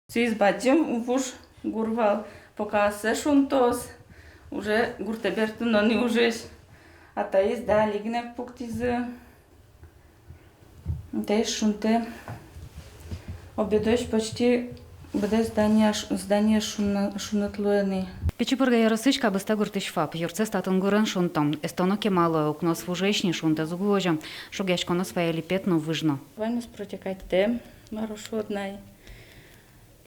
Сіз бачим уж гурвал, пока се шунтос, уже гуртеберту, но не уже. А та есть, да, лигне пуктизы. Та есть шунте. Обедош почти буде здание шунатлуены. Печипурга яросычка быста гуртыш фап, юрце статын гурен шунтом. Эстоно кемало, укнос фужешни шунте зугвожа, шугешконо своя липетно выжно. Войнус протекать тем, марушоднай.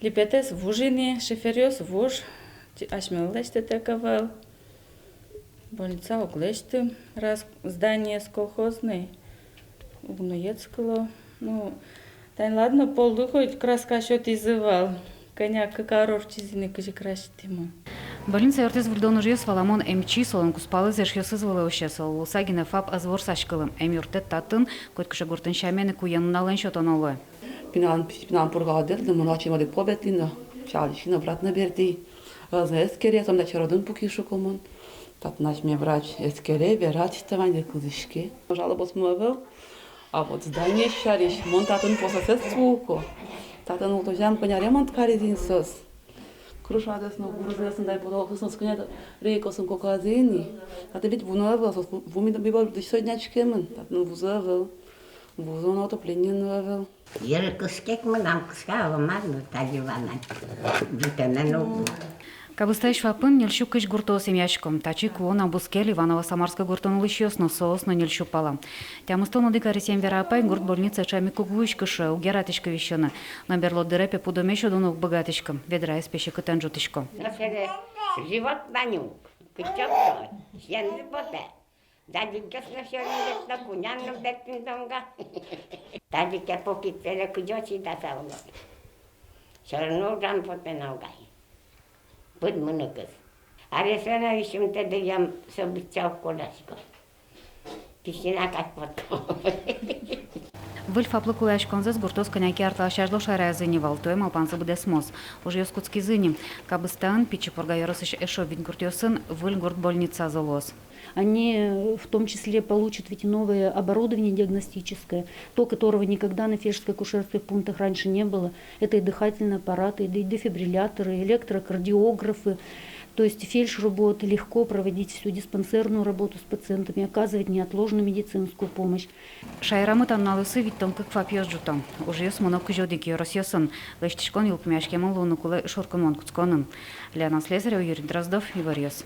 Липетес вужини, шеферёс вуж, ашмеллеште таковал. Больница углешты, раз здание с колхозной, угноецкало. Ну, тань ладно, полдухой краска счет изывал. Коняк корор чизины кожи кращит ему. Больница ертес вульдон жьёс валамон эмчи солон куспалы зершьёсы звалеушесол, усагина фап азвор сашкылым, эм юртет татын, койткыша гуртын шамены куяннален счетонолы. Пинан пургадер, да муначи моди побетина, чалищина обратно берди. Разне эскере, там да чародын пукишу комон. Тат наш мне врач эскере, врач тавань кузышки. Жалоба смывал, а вот здание шариш, мон татын пососед свуко. Татын ултожам коня ремонт каризин сос. Крушадес но гурзесен дай подол хусн сконя рейкосен коказини. А ты ведь вунавал, вуми бибал дышоднячкемен, татын вузавал. Вузон отопление навел. Yere kıskek mi nam kıska olmaz mı tacıvanan? Bütenen oldu. Кабыстай швапын нельщу кыш гурто семьячком, тачи куона бускели Иваново Самарска гуртон лыщёс, но соос но нельщу пала. Тямыстон дыка ресем верапай гурт больница чами кугуич кышы, угератышка вещена. Наберло дырепе пудомещу донук богатышкам, ведра из пещи кытен жутышко. Живот банюк, кычок, сенди боте. Дадикес на все лет на куняну дектин донга. Дадике покит пере кудёчи да саула. Шарно жан поте наугай. Под мыныкыз. Аресена вишим те деям собичал колашко. Пищина как потом. Выль фаплыкулаш конзес гуртос коняки арталашажло шарая зынивал, тоем алпансы будес моз. Уже ёскутский зыним. Кабыстан Печипурга яросыш эшо вид гуртёсын, выль гурт больница золос. Они в том числе получат ведь новое оборудование диагностическое, то, которого никогда на фельдшерско-акушерских пунктах раньше не было. Это и дыхательные аппараты, и дефибрилляторы, и электрокардиографы. То есть фельдшеру будет легко проводить всю диспансерную работу с пациентами, оказывать неотложную медицинскую помощь. Шайрамы танналысы виттон как фапьёс жутон. Уже ёс монок жодики росьёсын. Лэштишкон юлпмяшке молуну кулы шоркон монкуцконын. Леонид Слесарев, Юрий Дроздов, Ивар Ёс.